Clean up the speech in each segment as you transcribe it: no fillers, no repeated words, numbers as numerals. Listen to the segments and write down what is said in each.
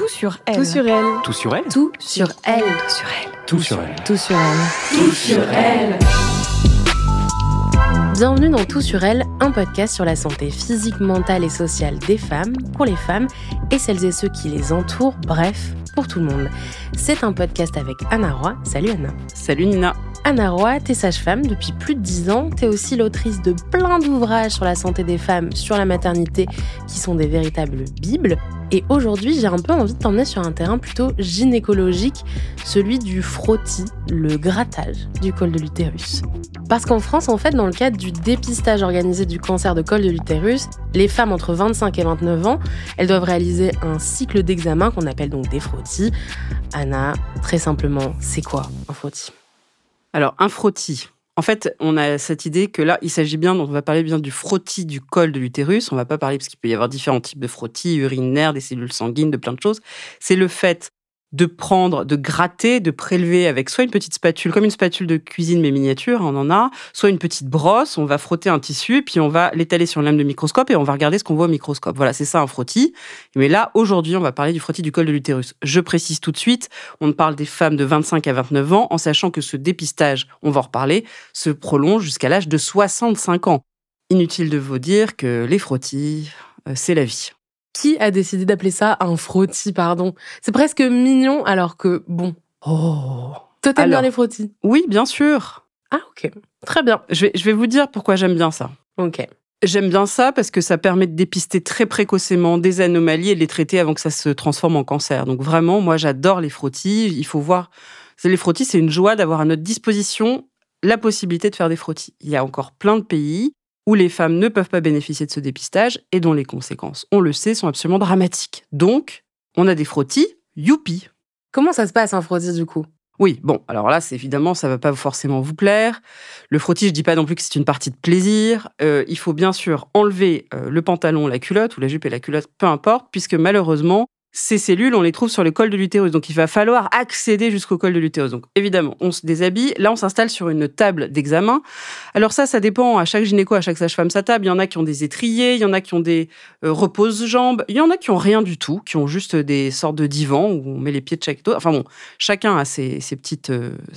Tout sur elle. Tout sur elle. Tout sur elle. Tout sur elle. Tout sur elle. Tout sur elle. Tout sur elle. Tout sur elle. Bienvenue dans Tout sur elle, un podcast sur la santé physique, mentale et sociale des femmes, pour les femmes et celles et ceux qui les entourent, bref, pour tout le monde. C'est un podcast avec Anna Roy. Salut Anna. Salut Nina. Anna Roy, t'es sage-femme depuis plus de 10 ans. T'es aussi l'autrice de plein d'ouvrages sur la santé des femmes, sur la maternité, qui sont des véritables bibles. Et aujourd'hui, j'ai un peu envie de t'emmener sur un terrain plutôt gynécologique, celui du frottis, le grattage du col de l'utérus. Parce qu'en France, en fait, dans le cadre du dépistage organisé du cancer de col de l'utérus, les femmes entre 25 et 29 ans, elles doivent réaliser un cycle d'examen qu'on appelle donc des frottis. Anna, très simplement, c'est quoi un frottis ? Alors, un frottis. En fait, on a cette idée que là, il s'agit bien, on va parler bien du frottis du col de l'utérus. On ne va pas parler, parce qu'il peut y avoir différents types de frottis, urinaires, des cellules sanguines, de plein de choses. C'est le fait de prendre, de gratter, de prélever avec soit une petite spatule, comme une spatule de cuisine mais miniature, on en a, soit une petite brosse, on va frotter un tissu, puis on va l'étaler sur une lame de microscope et on va regarder ce qu'on voit au microscope. Voilà, c'est ça un frottis. Mais là, aujourd'hui, on va parler du frottis du col de l'utérus. Je précise tout de suite, on parle des femmes de 25 à 29 ans, en sachant que ce dépistage, on va en reparler, se prolonge jusqu'à l'âge de 65 ans. Inutile de vous dire que les frottis, c'est la vie. Qui a décidé d'appeler ça un frottis, pardon ? C'est presque mignon, alors que, bon... Oh. Toi, t'aimes bien les frottis ? Oui, bien sûr. Ah, ok. Très bien. Je vais vous dire pourquoi j'aime bien ça. Ok. J'aime bien ça parce que ça permet de dépister très précocement des anomalies et de les traiter avant que ça se transforme en cancer. Donc vraiment, moi, j'adore les frottis. Il faut voir... Les frottis, c'est une joie d'avoir à notre disposition la possibilité de faire des frottis. Il y a encore plein de pays où les femmes ne peuvent pas bénéficier de ce dépistage et dont les conséquences, on le sait, sont absolument dramatiques. Donc, on a des frottis, youpi. Comment ça se passe, un frottis, du coup ? Oui, bon, alors là, c'est évidemment, ça ne va pas forcément vous plaire. Le frottis, je ne dis pas non plus que c'est une partie de plaisir. Il faut bien sûr enlever le pantalon, la culotte, ou la jupe et la culotte, peu importe, puisque malheureusement, ces cellules, on les trouve sur le col de l'utérus. Donc, il va falloir accéder jusqu'au col de l'utérus. Donc, évidemment, on se déshabille. Là, on s'installe sur une table d'examen. Alors ça dépend. À chaque gynéco, à chaque sage-femme, sa table. Il y en a qui ont des étriers, il y en a qui ont des repose-jambes. Il y en a qui ont rien du tout, qui ont juste des sortes de divans où on met les pieds de chaque côté. Enfin bon, chacun a ses petites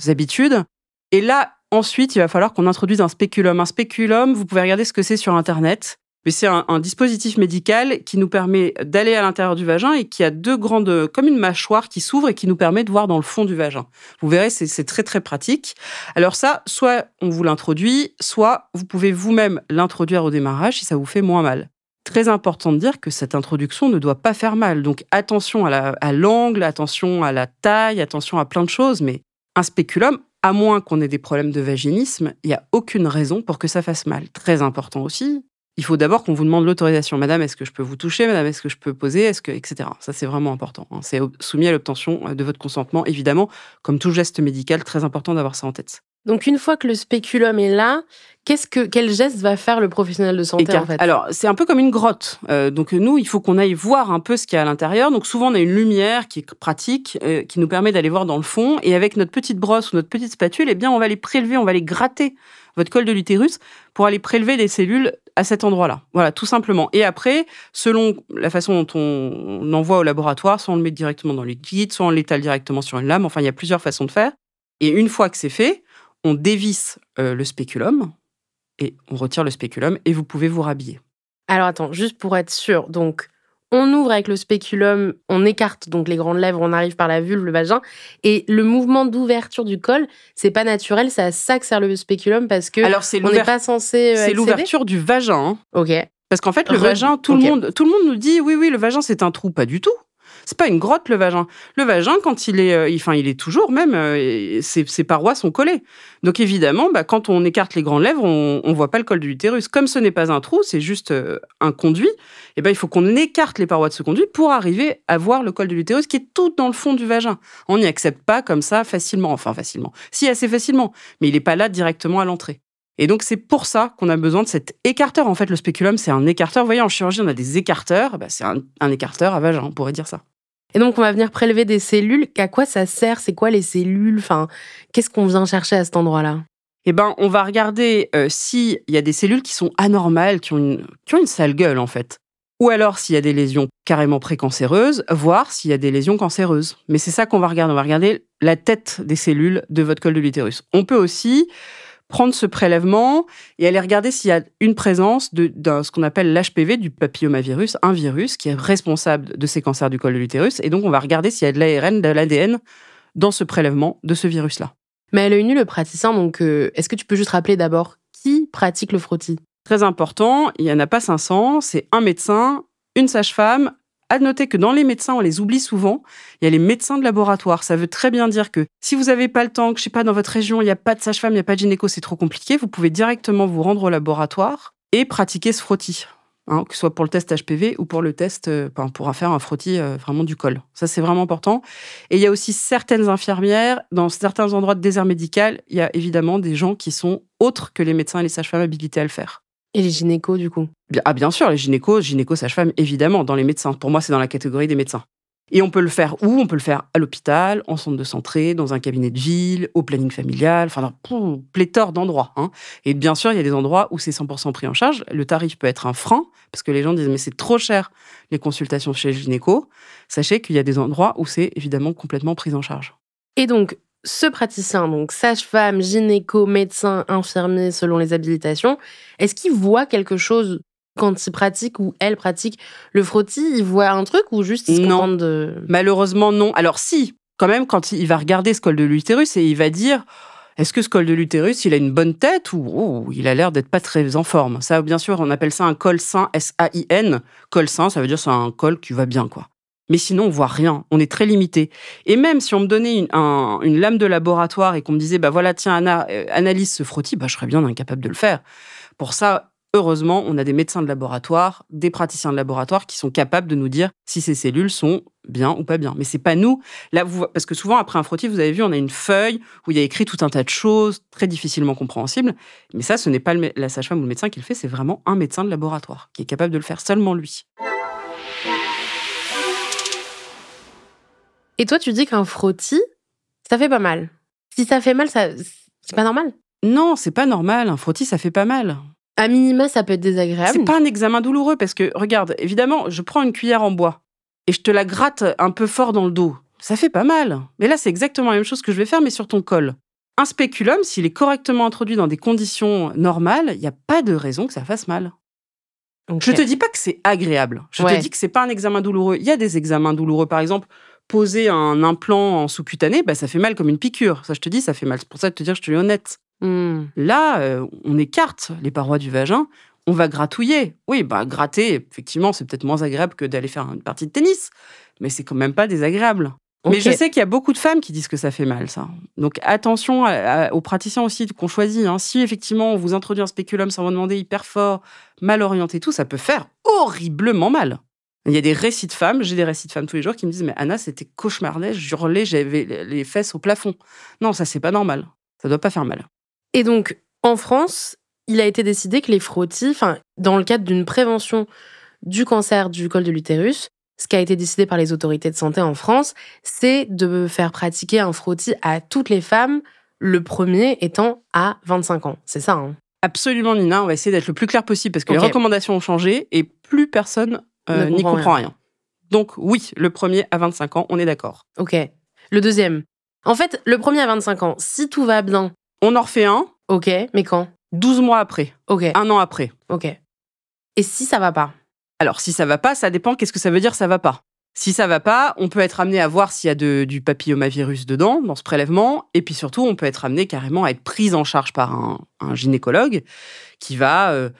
habitudes. Et là, ensuite, il va falloir qu'on introduise un spéculum. Un spéculum, vous pouvez regarder ce que c'est sur Internet. Mais c'est un dispositif médical qui nous permet d'aller à l'intérieur du vagin et qui a deux grandes, comme une mâchoire qui s'ouvre et qui nous permet de voir dans le fond du vagin. Vous verrez, c'est très, très pratique. Alors ça, soit on vous l'introduit, soit vous pouvez vous-même l'introduire au démarrage si ça vous fait moins mal. Très important de dire que cette introduction ne doit pas faire mal. Donc attention à l'angle, attention à la taille, attention à plein de choses. Mais un spéculum, à moins qu'on ait des problèmes de vaginisme, il n'y a aucune raison pour que ça fasse mal. Très important aussi. Il faut d'abord qu'on vous demande l'autorisation. Madame, est-ce que je peux vous toucher ? Madame, est-ce que je peux poser ? Etc. Ça, c'est vraiment important. C'est soumis à l'obtention de votre consentement, évidemment. Comme tout geste médical, très important d'avoir ça en tête. Donc, une fois que le spéculum est là, quel geste va faire le professionnel de santé, en fait ? Alors, c'est un peu comme une grotte. Donc, nous, il faut qu'on aille voir un peu ce qu'il y a à l'intérieur. Donc, souvent, on a une lumière qui est pratique, qui nous permet d'aller voir dans le fond. Et avec notre petite brosse ou notre petite spatule, eh bien, on va les prélever, on va les gratter, votre col de l'utérus, pour aller prélever des cellules à cet endroit-là. Voilà, tout simplement. Et après, selon la façon dont on envoie au laboratoire, soit on le met directement dans le liquide, soit on l'étale directement sur une lame. Enfin, il y a plusieurs façons de faire. Et une fois que c'est fait, on dévisse le spéculum et on retire le spéculum et vous pouvez vous rhabiller. Alors attends, juste pour être sûr, donc on ouvre avec le spéculum, on écarte donc les grandes lèvres, on arrive par la vulve, le vagin, et le mouvement d'ouverture du col, c'est pas naturel, c'est à ça que sert le spéculum parce que on n'est pas censé c'est accéder. l'ouverture du vagin. Hein. Ok. Parce qu'en fait, le vagin, tout le monde nous dit oui, le vagin c'est un trou, pas du tout. C'est pas une grotte, le vagin. Le vagin, quand il est toujours même, ses parois sont collées. Donc évidemment, quand on écarte les grandes lèvres, on voit pas le col de l'utérus. Comme ce n'est pas un trou, c'est juste un conduit, et il faut qu'on écarte les parois de ce conduit pour arriver à voir le col de l'utérus qui est tout dans le fond du vagin. On n'y accède pas comme ça facilement. Enfin, facilement. Si, assez facilement. Mais il n'est pas là directement à l'entrée. Et donc, c'est pour ça qu'on a besoin de cet écarteur. En fait, le spéculum, c'est un écarteur. Vous voyez, en chirurgie, on a des écarteurs. C'est un écarteur à vagin, on pourrait dire ça. Et donc, on va venir prélever des cellules. À quoi ça sert ? C'est quoi les cellules ? Enfin, qu'est-ce qu'on vient chercher à cet endroit-là ? On va regarder s'il y a des cellules qui sont anormales, qui ont une sale gueule, en fait. Ou alors, s'il y a des lésions carrément précancéreuses, voir s'il y a des lésions cancéreuses. Mais c'est ça qu'on va regarder. On va regarder la tête des cellules de votre col de l'utérus. On peut aussi prendre ce prélèvement et aller regarder s'il y a une présence de ce qu'on appelle l'HPV, du papillomavirus, un virus qui est responsable de ces cancers du col de l'utérus. Et donc, on va regarder s'il y a de l'ARN, de l'ADN dans ce prélèvement de ce virus-là. Mais à l'œil nu, le praticien, donc, est-ce que tu peux juste rappeler d'abord qui pratique le frottis ? Très important, il n'y en a pas 500, c'est un médecin, une sage-femme. À noter que dans les médecins, on les oublie souvent, il y a les médecins de laboratoire. Ça veut très bien dire que si vous n'avez pas le temps, que je sais pas, dans votre région, il n'y a pas de sage-femme, il n'y a pas de gynéco, c'est trop compliqué, vous pouvez directement vous rendre au laboratoire et pratiquer ce frottis. Que ce soit pour le test HPV ou pour le test, pour faire un frottis vraiment du col. Ça, c'est vraiment important. Et il y a aussi certaines infirmières, dans certains endroits de désert médical, il y a évidemment des gens qui sont autres que les médecins et les sages-femmes habilités à le faire. Et les gynécos, du coup ? Bien sûr, les gynécos, sages-femmes, évidemment, dans les médecins. Pour moi, c'est dans la catégorie des médecins. Et on peut le faire où ? On peut le faire à l'hôpital, en centre de santé, dans un cabinet de ville, au planning familial, enfin, dans pléthore d'endroits. Et bien sûr, il y a des endroits où c'est 100% pris en charge. Le tarif peut être un frein, parce que les gens disent « mais c'est trop cher, les consultations chez le gynéco ». Sachez qu'il y a des endroits où c'est évidemment complètement pris en charge. Et donc, ce praticien, donc sage-femme, gynéco, médecin, infirmier, selon les habilitations, est-ce qu'il voit quelque chose quand il pratique ou elle pratique le frottis? Il voit un truc ou juste il se contente de... Malheureusement, non. Alors si, quand même, quand il va regarder ce col de l'utérus et il va dire est-ce que ce col de l'utérus, il a une bonne tête ou il a l'air d'être pas très en forme. Ça, bien sûr, on appelle ça un col sain, S-A-I-N. Col sain, ça veut dire c'est un col qui va bien, quoi. Mais sinon, on voit rien. On est très limité. Et même si on me donnait une lame de laboratoire et qu'on me disait, voilà, tiens, Anna, analyse ce frottis, je serais bien incapable de le faire. Pour ça, heureusement, on a des médecins de laboratoire, des praticiens de laboratoire qui sont capables de nous dire si ces cellules sont bien ou pas bien. Mais c'est pas nous. Là, parce que souvent, après un frottis, vous avez vu, on a une feuille où il y a écrit tout un tas de choses très difficilement compréhensibles. Mais ça, ce n'est pas la sage-femme ou le médecin qui le fait, c'est vraiment un médecin de laboratoire qui est capable de le faire, seulement lui. Et toi, tu dis qu'un frottis, ça fait pas mal. Si ça fait mal, c'est pas normal? Non, c'est pas normal. Un frottis, ça fait pas mal. À minima, ça peut être désagréable. C'est pas un examen douloureux parce que, regarde, évidemment, je prends une cuillère en bois et je te la gratte un peu fort dans le dos. Ça fait pas mal. Mais là, c'est exactement la même chose que je vais faire, mais sur ton col. Un spéculum, s'il est correctement introduit dans des conditions normales, il n'y a pas de raison que ça fasse mal. Okay. Je te dis pas que c'est agréable. Je te dis que c'est pas un examen douloureux. Il y a des examens douloureux, par exemple. Poser un implant en sous-cutané, ça fait mal comme une piqûre. Ça, je te dis, ça fait mal. C'est pour ça de te dire, je te dis honnête. Là, on écarte les parois du vagin, on va gratouiller. Oui, gratter, effectivement, c'est peut-être moins agréable que d'aller faire une partie de tennis, mais c'est quand même pas désagréable. Okay. Mais je sais qu'il y a beaucoup de femmes qui disent que ça fait mal, ça. Donc attention aux praticiens aussi qu'on choisit. Si effectivement on vous introduit un spéculum sans vous demander, hyper fort, mal orienté, tout, ça peut faire horriblement mal. Il y a des récits de femmes, j'ai des récits de femmes tous les jours qui me disent « Mais Anna, c'était cauchemardesque, je hurlais, j'avais les fesses au plafond. » Non, ça, c'est pas normal. Ça doit pas faire mal. Et donc, en France, il a été décidé que les frottis, dans le cadre d'une prévention du cancer du col de l'utérus, ce qui a été décidé par les autorités de santé en France, c'est de faire pratiquer un frottis à toutes les femmes, le premier étant à 25 ans. C'est ça, Absolument, Nina. On va essayer d'être le plus clair possible parce que les recommandations ont changé et plus personne n'y comprend rien. Donc oui, le premier à 25 ans, on est d'accord. Ok. Le deuxième. En fait, le premier à 25 ans, si tout va bien... On en refait un. Ok, mais quand? 12 mois après. Ok. 1 an après. Ok. Et si ça va pas? Alors, si ça va pas, ça dépend. Qu'est-ce que ça veut dire, ça va pas? Si ça va pas, on peut être amené à voir s'il y a du papillomavirus dedans, dans ce prélèvement. Et puis surtout, on peut être amené carrément à être pris en charge par un gynécologue qui va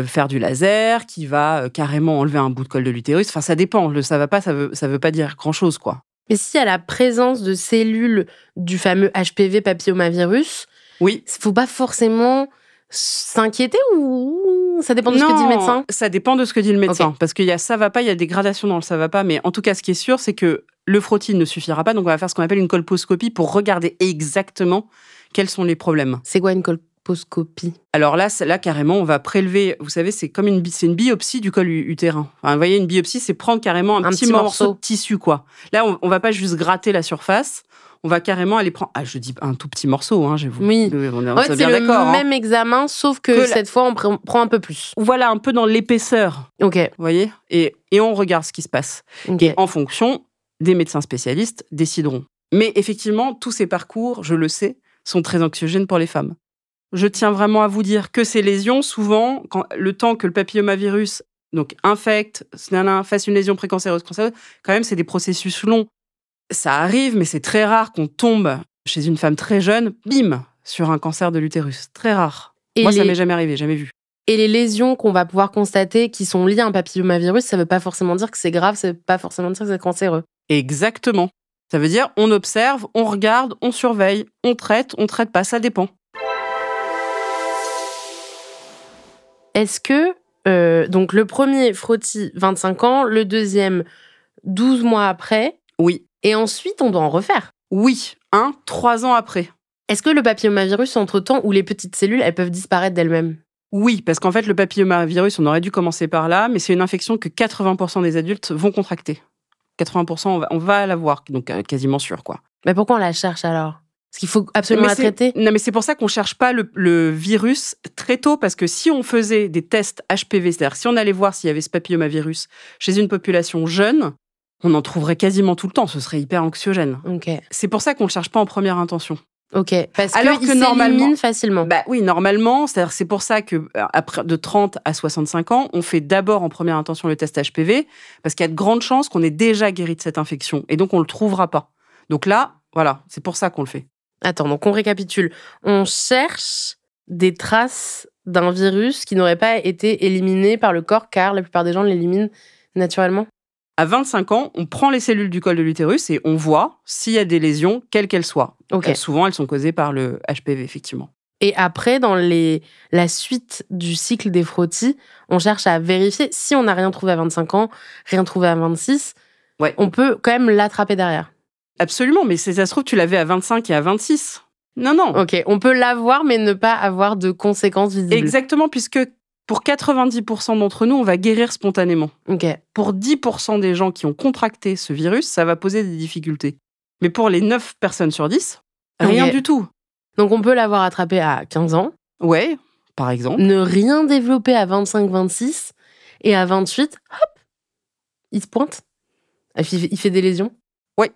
faire du laser, qui va carrément enlever un bout de col de l'utérus. Enfin, ça dépend. Le ça va pas, ça veut pas dire grand-chose, quoi. Mais s'il y a la présence de cellules du fameux HPV papillomavirus, oui, faut pas forcément s'inquiéter ou ça dépend de ce que dit le médecin? Ça dépend de ce que dit le médecin. Okay. Parce qu'il y a ça va pas, il y a des gradations dans le ça va pas. Mais en tout cas, ce qui est sûr, c'est que le frottis ne suffira pas. Donc, on va faire ce qu'on appelle une colposcopie pour regarder exactement quels sont les problèmes. C'est quoi une colposcopie? Alors là, carrément, on va prélever. Vous savez, c'est comme une biopsie du col utérin. Enfin, vous voyez, une biopsie, c'est prendre carrément un petit morceau de tissu, quoi. Là, on va pas juste gratter la surface. on va carrément aller prendre... Ah, je dis un tout petit morceau, hein, Oui. On En fait, c'est bien le d'accord. même examen, sauf que cette fois, on prend un peu plus. Voilà, un peu dans l'épaisseur. Ok. Vous voyez ? Et on regarde ce qui se passe. Ok. Et en fonction, des médecins spécialistes décideront. Mais effectivement, tous ces parcours, je le sais, sont très anxiogènes pour les femmes. Je tiens vraiment à vous dire que ces lésions, souvent, le temps que le papillomavirus infecte, fasse une lésion précancéreuse, quand même, c'est des processus longs. Ça arrive, mais c'est très rare qu'on tombe chez une femme très jeune, bim, sur un cancer de l'utérus. Très rare. Moi, ça m'est jamais arrivé, jamais vu. Et les lésions qu'on va pouvoir constater qui sont liées à un papillomavirus, ça veut pas forcément dire que c'est grave, ça veut pas forcément dire que c'est cancéreux. Exactement. Ça veut dire, on observe, on regarde, on surveille, on traite pas, ça dépend. Est-ce que, donc le premier frottis, 25 ans, le deuxième, 12 mois après. Oui. Et ensuite, on doit en refaire. Oui, 3 ans après. Est-ce que le papillomavirus, entre-temps, ou les petites cellules, elles peuvent disparaître d'elles-mêmes ? Oui, parce qu'en fait, le papillomavirus, on aurait dû commencer par là, mais c'est une infection que 80% des adultes vont contracter. 80%, on va l'avoir, donc quasiment sûr, quoi. Mais pourquoi on la cherche alors ? Parce qu'il faut absolument la traiter. Non, mais c'est pour ça qu'on ne cherche pas le virus très tôt, parce que si on faisait des tests HPV, c'est-à-dire si on allait voir s'il y avait ce papillomavirus chez une population jeune, on en trouverait quasiment tout le temps, ce serait hyper anxiogène. Ok. C'est pour ça qu'on ne le cherche pas en première intention. Ok, parce qu'il s'élimine facilement. Bah oui, normalement, c'est pour ça que après de 30 à 65 ans, on fait d'abord en première intention le test HPV, parce qu'il y a de grandes chances qu'on ait déjà guéri de cette infection, et donc on le trouvera pas. Donc là, voilà, c'est pour ça qu'on le fait. Attends, donc on récapitule. On cherche des traces d'un virus qui n'aurait pas été éliminé par le corps, car la plupart des gens l'éliminent naturellement. À 25 ans, on prend les cellules du col de l'utérus et on voit s'il y a des lésions, quelles qu'elles soient. Okay. Souvent, elles sont causées par le HPV, effectivement. Et après, dans la suite du cycle des frottis, on cherche à vérifier si on n'a rien trouvé à 25 ans, rien trouvé à 26, ouais. On peut quand même l'attraper derrière. Absolument, mais si ça se trouve, tu l'avais à 25 et à 26. Non. Ok, on peut l'avoir, mais ne pas avoir de conséquences visibles. Exactement, puisque pour 90% d'entre nous, on va guérir spontanément. Okay. Pour 10% des gens qui ont contracté ce virus, ça va poser des difficultés. Mais pour les 9 personnes sur 10, rien du tout. Donc on peut l'avoir attrapé à 15 ans. Ouais, par exemple. Ne rien développer à 25-26. Et à 28, hop, il se pointe. Il fait des lésions. Ouais.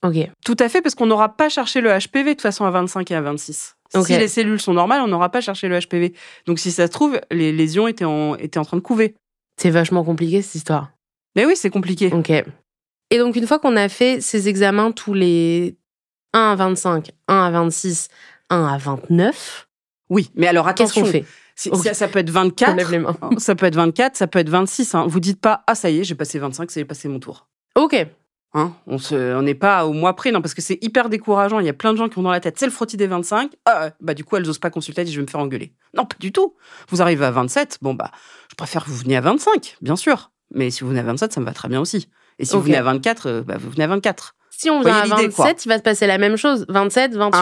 Ok. Tout à fait, parce qu'on n'aura pas cherché le HPV de toute façon à 25 et à 26. Okay. Si les cellules sont normales, on n'aura pas cherché le HPV. Donc si ça se trouve, les lésions étaient en train de couver. C'est vachement compliqué cette histoire. Mais oui, c'est compliqué. Ok. Et donc une fois qu'on a fait ces examens tous les 1 à 25, 1 à 26, 1 à 29... Oui, mais alors attention. Qu'est-ce qu'on fait? Okay. Ça peut être 24, on lève les mains. Ça peut être 24, ça peut être 26. Hein. Vous dites pas, ah ça y est, j'ai passé 25, c'est passé mon tour. Ok. Hein, on n'est pas au mois près, non, parce que c'est hyper décourageant. Il y a plein de gens qui ont dans la tête, c'est le frottis des 25. Du coup, elles n'osent pas consulter, elles disent, je vais me faire engueuler. Non, pas du tout. Vous arrivez à 27, je préfère que vous veniez à 25, bien sûr. Mais si vous venez à 27, ça me va très bien aussi. Et si vous venez à 24, vous venez à 24. Si on vient à 27, il va se passer la même chose. 27, 28.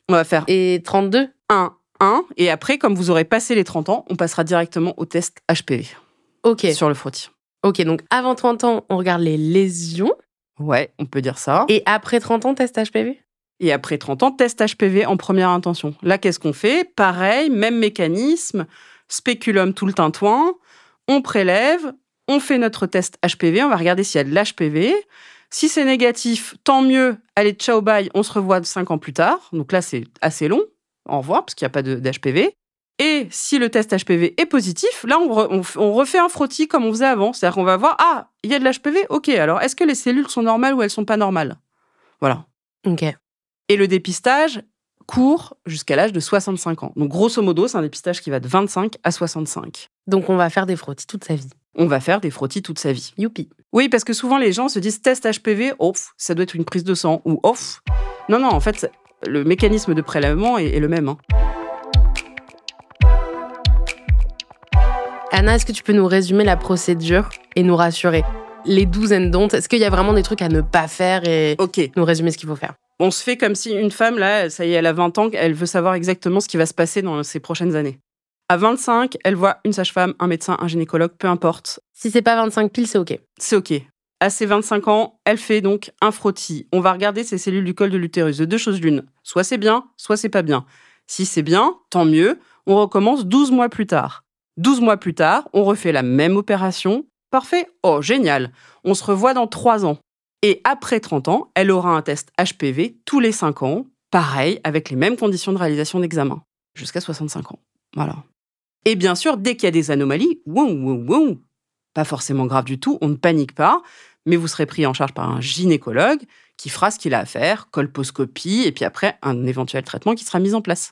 On va faire. Et 32. 1. Et après, comme vous aurez passé les 30 ans, on passera directement au test HPV. Ok. Sur le frottis. Ok, donc avant 30 ans, on regarde les lésions. Ouais, on peut dire ça. Et après 30 ans, test HPV ? Et après 30 ans, test HPV en première intention. Là, qu'est-ce qu'on fait ? Pareil, même mécanisme, spéculum tout le tintouin, on prélève, on fait notre test HPV, on va regarder s'il y a de l'HPV. Si c'est négatif, tant mieux, allez, ciao, bye, on se revoit 5 ans plus tard. Donc là, c'est assez long, au revoir, parce qu'il n'y a pas d'HPV. Et si le test HPV est positif, là, on refait un frottis comme on faisait avant. C'est-à-dire qu'on va voir, il y a de l'HPV, ok, alors est-ce que les cellules sont normales ou elles ne sont pas normales ? Voilà. Ok. Et le dépistage court jusqu'à l'âge de 65 ans. Donc, grosso modo, c'est un dépistage qui va de 25 à 65. Donc, on va faire des frottis toute sa vie. On va faire des frottis toute sa vie. Youpi. Oui, parce que souvent, les gens se disent test HPV, ça doit être une prise de sang, ou Non, en fait, le mécanisme de prélèvement est le même. Hein. Anna, est-ce que tu peux nous résumer la procédure et nous rassurer ? Les do's and don'ts, est-ce qu'il y a vraiment des trucs à ne pas faire et nous résumer ce qu'il faut faire ? On se fait comme si une femme, là, ça y est, elle a 20 ans, elle veut savoir exactement ce qui va se passer dans ces prochaines années. À 25, elle voit une sage-femme, un médecin, un gynécologue, peu importe. Si c'est pas 25 piles, c'est ok. C'est ok. À ses 25 ans, elle fait donc un frottis. On va regarder ses cellules du col de l'utérus. De deux choses l'une. Soit c'est bien, soit c'est pas bien. Si c'est bien, tant mieux. On recommence 12 mois plus tard. 12 mois plus tard, on refait la même opération. Parfait. Oh, génial. On se revoit dans 3 ans. Et après 30 ans, elle aura un test HPV tous les 5 ans. Pareil, avec les mêmes conditions de réalisation d'examen. Jusqu'à 65 ans. Voilà. Et bien sûr, dès qu'il y a des anomalies, pas forcément grave du tout, on ne panique pas, mais vous serez pris en charge par un gynécologue qui fera ce qu'il a à faire, colposcopie, et puis après, un éventuel traitement qui sera mis en place.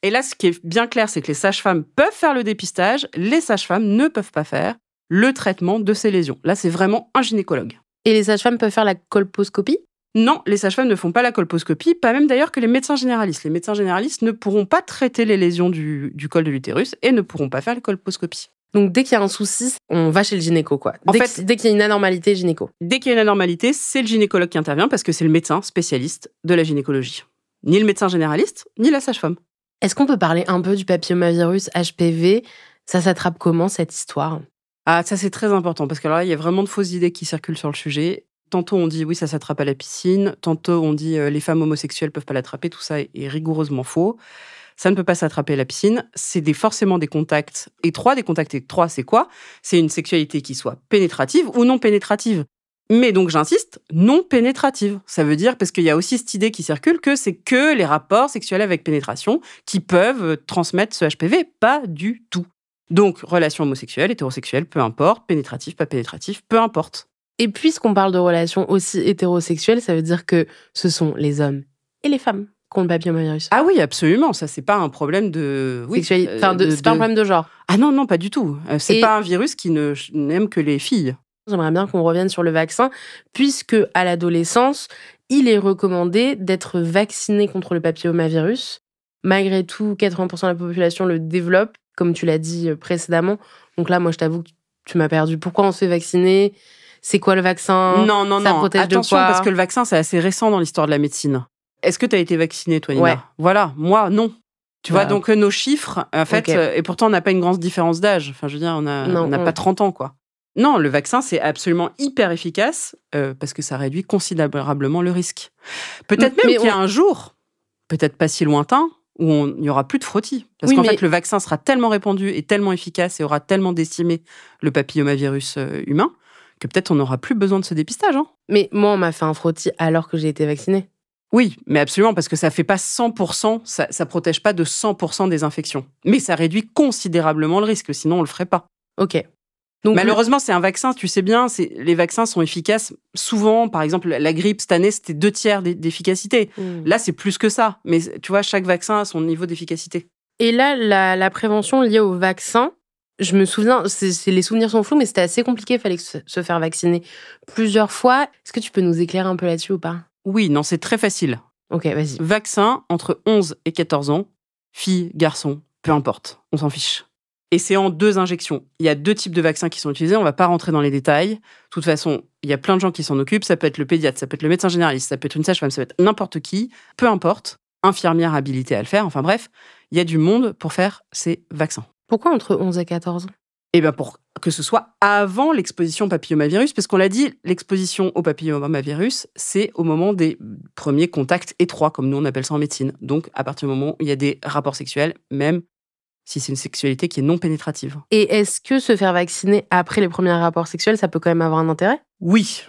Et là, ce qui est bien clair, c'est que les sages-femmes peuvent faire le dépistage, les sages-femmes ne peuvent pas faire le traitement de ces lésions. Là, c'est vraiment un gynécologue. Et les sages-femmes peuvent faire la colposcopie ? Non, les sages-femmes ne font pas la colposcopie, pas même d'ailleurs que les médecins généralistes. Les médecins généralistes ne pourront pas traiter les lésions du col de l'utérus et ne pourront pas faire la colposcopie. Donc, dès qu'il y a un souci, on va chez le gynéco, quoi. Dès qu'il y a une anormalité, gynéco. Dès qu'il y a une anormalité, c'est le gynécologue qui intervient parce que c'est le médecin spécialiste de la gynécologie. Ni le médecin généraliste, ni la sage-femme. Est-ce qu'on peut parler un peu du papillomavirus HPV ? Ça s'attrape comment, cette histoire ? Ah, ça, c'est très important parce que alors là, il y a vraiment de fausses idées qui circulent sur le sujet. Tantôt, on dit oui, ça s'attrape à la piscine. Tantôt, on dit les femmes homosexuelles peuvent pas l'attraper. Tout ça est rigoureusement faux. Ça ne peut pas s'attraper à la piscine. C'est forcément des contacts étroits. Des contacts étroits, c'est quoi ? C'est une sexualité qui soit pénétrative ou non pénétrative. Mais donc, j'insiste, non pénétrative. Ça veut dire, parce qu'il y a aussi cette idée qui circule, que c'est que les rapports sexuels avec pénétration qui peuvent transmettre ce HPV. Pas du tout. Donc, relation homosexuelle, hétérosexuelle, peu importe. Pénétratif, pas pénétratif, peu importe. Et puisqu'on parle de relations aussi hétérosexuelles, ça veut dire que ce sont les hommes et les femmes qui ont le papillomavirus. Ah oui, absolument. Ça, c'est pas un problème de... Sexualité. Enfin, c'est pas un problème de genre. Ah non, non, pas du tout. C'est pas un virus qui n'aime que les filles. J'aimerais bien qu'on revienne sur le vaccin, puisque à l'adolescence, il est recommandé d'être vacciné contre le papillomavirus. Malgré tout, 80% de la population le développe, comme tu l'as dit précédemment. Donc là, moi, je t'avoue que tu m'as perdu. Pourquoi on se fait vacciner ? C'est quoi le vaccin ? Non. Ça protège Attention, de quoi ? parce que le vaccin, c'est assez récent dans l'histoire de la médecine. Est-ce que tu as été vaccinée, toi, Nina ? Ouais. Voilà, moi, non. Tu vois, donc nos chiffres, en fait, et pourtant, on n'a pas une grande différence d'âge. Enfin, je veux dire, on n'a pas 30 ans, quoi. Non, le vaccin, c'est absolument hyper efficace parce que ça réduit considérablement le risque. Peut-être même qu'il y a un jour, peut-être pas si lointain, où il n'y aura plus de frottis. Parce qu'en fait, le vaccin sera tellement répandu et tellement efficace et aura tellement décimé le papillomavirus humain que peut-être on n'aura plus besoin de ce dépistage. Hein. Mais moi, on m'a fait un frottis alors que j'ai été vaccinée. Oui, mais absolument, parce que ça fait pas 100%, ça protège pas de 100% des infections. Mais ça réduit considérablement le risque, sinon on le ferait pas. Ok. Donc, malheureusement, c'est un vaccin, tu sais bien, les vaccins sont efficaces. Souvent, par exemple, la grippe, cette année, c'était 2/3 d'efficacité. Là, c'est plus que ça. Mais tu vois, chaque vaccin a son niveau d'efficacité. Et là, la prévention liée au vaccin, je me souviens, les souvenirs sont flous, mais c'était assez compliqué, il fallait se faire vacciner plusieurs fois. Est-ce que tu peux nous éclairer un peu là-dessus ou pas ? Oui, non, c'est très facile. Ok, vas-y. Vaccin entre 11 et 14 ans, filles, garçons, peu importe, on s'en fiche. Et c'est en 2 injections. Il y a 2 types de vaccins qui sont utilisés, on ne va pas rentrer dans les détails. De toute façon, il y a plein de gens qui s'en occupent, ça peut être le pédiatre, ça peut être le médecin généraliste, ça peut être une sage-femme, ça peut être n'importe qui, peu importe, infirmière habilitée à le faire, enfin bref, il y a du monde pour faire ces vaccins. Pourquoi entre 11 et 14 ans ? Eh bien, pour que ce soit avant l'exposition au papillomavirus, parce qu'on l'a dit, l'exposition au papillomavirus, c'est au moment des premiers contacts étroits, comme nous on appelle ça en médecine. Donc, à partir du moment où il y a des rapports sexuels, même si c'est une sexualité qui est non pénétrative. Et est-ce que se faire vacciner après les premiers rapports sexuels, ça peut quand même avoir un intérêt ? Oui.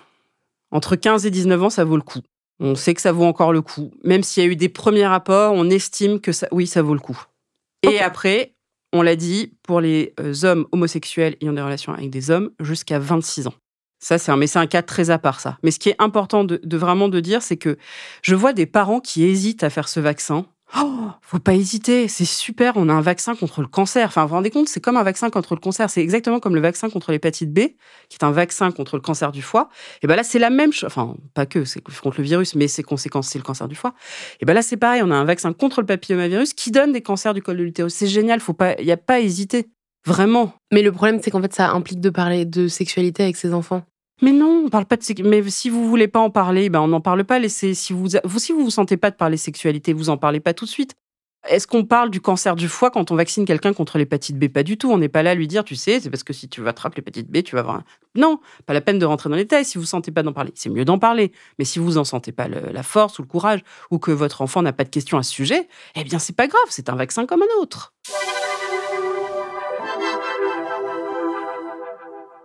Entre 15 et 19 ans, ça vaut le coup. On sait que ça vaut encore le coup. Même s'il y a eu des premiers rapports, on estime que ça vaut le coup. Okay. Et après, on l'a dit, pour les hommes homosexuels ayant des relations avec des hommes, jusqu'à 26 ans. Ça, c'est un cas très à part, ça. Mais ce qui est important de vraiment de dire, c'est que je vois des parents qui hésitent à faire ce vaccin. Oh, faut pas hésiter, c'est super, on a un vaccin contre le cancer. Enfin, vous vous rendez compte, c'est comme un vaccin contre le cancer. C'est exactement comme le vaccin contre l'hépatite B, qui est un vaccin contre le cancer du foie. Et bien là, c'est la même chose. Enfin, pas que, c'est contre le virus, mais ses conséquences, c'est le cancer du foie. Et bien là, c'est pareil, on a un vaccin contre le papillomavirus qui donne des cancers du col de l'utérus. C'est génial, il n'y a pas à hésiter. Vraiment. Mais le problème, c'est qu'en fait, ça implique de parler de sexualité avec ses enfants. Mais non, on parle pas de sexualité. Mais si vous voulez pas en parler, ben on n'en parle pas. Si vous vous sentez pas de parler sexualité, vous en parlez pas tout de suite. Est-ce qu'on parle du cancer du foie quand on vaccine quelqu'un contre l'hépatite B? Pas du tout. On n'est pas là à lui dire, tu sais, c'est parce que si tu attrapes l'hépatite B, tu vas avoir un... Non, pas la peine de rentrer dans les détails. Si vous ne sentez pas d'en parler, c'est mieux d'en parler. Mais si vous n'en sentez pas la force ou le courage, ou que votre enfant n'a pas de questions à ce sujet, eh bien, c'est pas grave, c'est un vaccin comme un autre.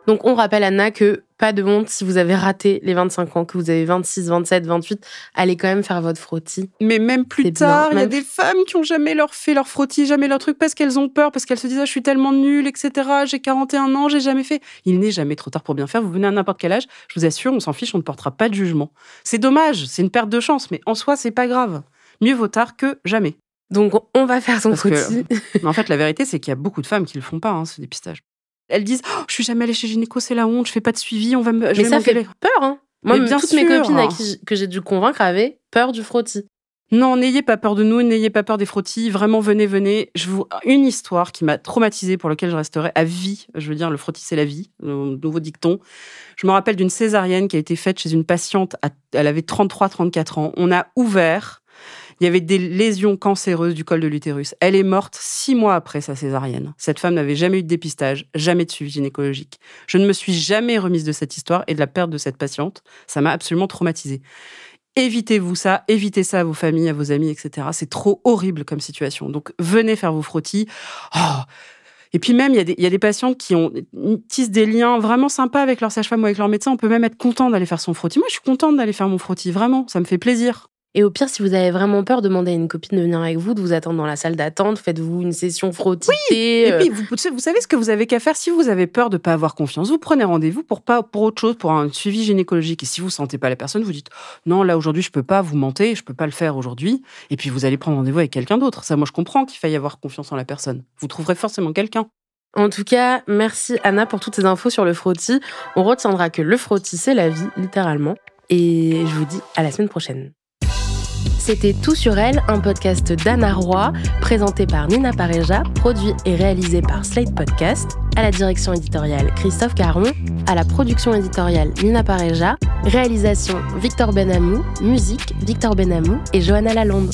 Donc, on rappelle, Anna, que pas de honte si vous avez raté les 25 ans, que vous avez 26, 27, 28, allez quand même faire votre frottis. Mais même plus tard, il y a des femmes qui n'ont jamais fait leur frottis, jamais leur truc, parce qu'elles ont peur, parce qu'elles se disent « je suis tellement nulle, etc. J'ai 41 ans, j'ai jamais fait. » Il n'est jamais trop tard pour bien faire. Vous venez à n'importe quel âge, je vous assure, on s'en fiche, on ne portera pas de jugement. C'est dommage, c'est une perte de chance, mais en soi, c'est pas grave. Mieux vaut tard que jamais. Donc, on va faire son frottis. Mais en fait, la vérité, c'est qu'il y a beaucoup de femmes qui le font pas, ce dépistage. Elles disent « je suis jamais allée chez gynéco, c'est la honte, je fais pas de suivi, on va me... » Mais ça fait peur, hein. Moi, toutes mes copines que j'ai dû convaincre avaient peur du frottis. Non, n'ayez pas peur de nous, n'ayez pas peur des frottis. Vraiment, venez. Une histoire qui m'a traumatisée, pour laquelle je resterai à vie. Je veux dire, le frottis, c'est la vie, le nouveau dicton. Je me rappelle d'une césarienne qui a été faite chez une patiente, elle avait 33-34 ans. On a ouvert... Il y avait des lésions cancéreuses du col de l'utérus. Elle est morte 6 mois après sa césarienne. Cette femme n'avait jamais eu de dépistage, jamais de suivi gynécologique. Je ne me suis jamais remise de cette histoire et de la perte de cette patiente. Ça m'a absolument traumatisée. Évitez-vous ça, évitez ça à vos familles, à vos amis, etc. C'est trop horrible comme situation. Donc, venez faire vos frottis. Et puis même, il y a des patientes qui tissent des liens vraiment sympas avec leur sage-femme ou avec leur médecin. On peut même être content d'aller faire son frottis. Moi, je suis contente d'aller faire mon frottis, vraiment. Ça me fait plaisir. Et au pire, si vous avez vraiment peur, demandez à une copine de venir avec vous, de vous attendre dans la salle d'attente, faites-vous une session frottis. Oui, et puis vous savez ce que vous avez qu'à faire. Si vous avez peur de ne pas avoir confiance, vous prenez rendez-vous pour autre chose, pour un suivi gynécologique. Et si vous ne sentez pas la personne, vous dites « non, là, aujourd'hui, je ne peux pas, vous mentez, je ne peux pas le faire aujourd'hui. » Et puis, vous allez prendre rendez-vous avec quelqu'un d'autre. Ça, moi, je comprends qu'il faille avoir confiance en la personne. Vous trouverez forcément quelqu'un. En tout cas, merci Anna pour toutes ces infos sur le frottis. On retiendra que le frottis, c'est la vie, littéralement. Et je vous dis à la semaine prochaine. C'était Tout sur elle, un podcast d'Anna Roy, présenté par Nina Pareja, produit et réalisé par Slate Podcast, à la direction éditoriale Christophe Caron, à la production éditoriale Nina Pareja, réalisation Victor Benamou, musique Victor Benamou et Johanna Lalonde.